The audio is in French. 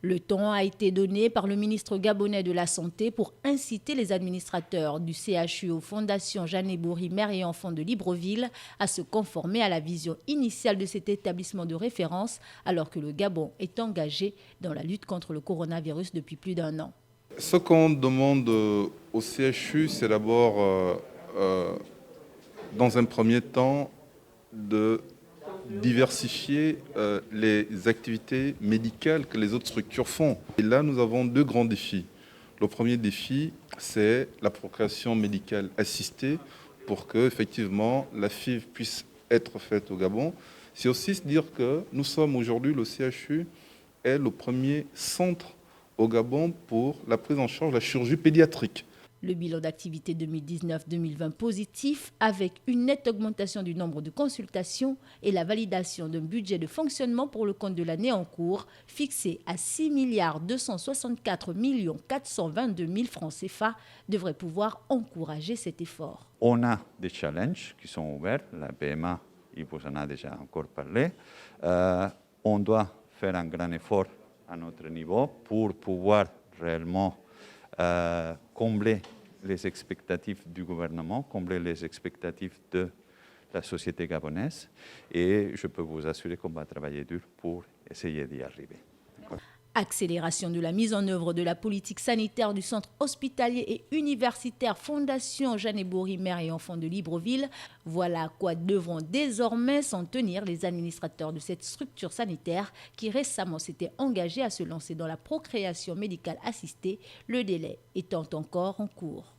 Le ton a été donné par le ministre gabonais de la Santé pour inciter les administrateurs du CHU aux fondations Jeanne Bory Mère et Enfants de Libreville à se conformer à la vision initiale de cet établissement de référence alors que le Gabon est engagé dans la lutte contre le coronavirus depuis plus d'1 an. Ce qu'on demande au CHU, c'est d'abord, dans un premier temps, de diversifier les activités médicales que les autres structures font. Et là, nous avons 2 grands défis. Le premier défi, c'est la procréation médicale assistée pour que, effectivement, la FIV puisse être faite au Gabon. C'est aussi se dire que nous sommes aujourd'hui, le CHU est le premier centre au Gabon pour la prise en charge de la chirurgie pédiatrique. Le bilan d'activité 2019-2020 positif avec une nette augmentation du nombre de consultations et la validation d'un budget de fonctionnement pour le compte de l'année en cours fixé à 6 264 422 000 francs CFA devrait pouvoir encourager cet effort. On a des challenges qui sont ouverts, la PMA, il vous en a déjà encore parlé. On doit faire un grand effort à notre niveau pour pouvoir réellement combler les expectatives du gouvernement, combler les expectatives de la société gabonaise. Et je peux vous assurer qu'on va travailler dur pour essayer d'y arriver. Accélération de la mise en œuvre de la politique sanitaire du centre hospitalier et universitaire Fondation Jeanne Bory Mère et Enfants de Libreville. Voilà à quoi devront désormais s'en tenir les administrateurs de cette structure sanitaire qui récemment s'étaient engagés à se lancer dans la procréation médicale assistée, le délai étant encore en cours.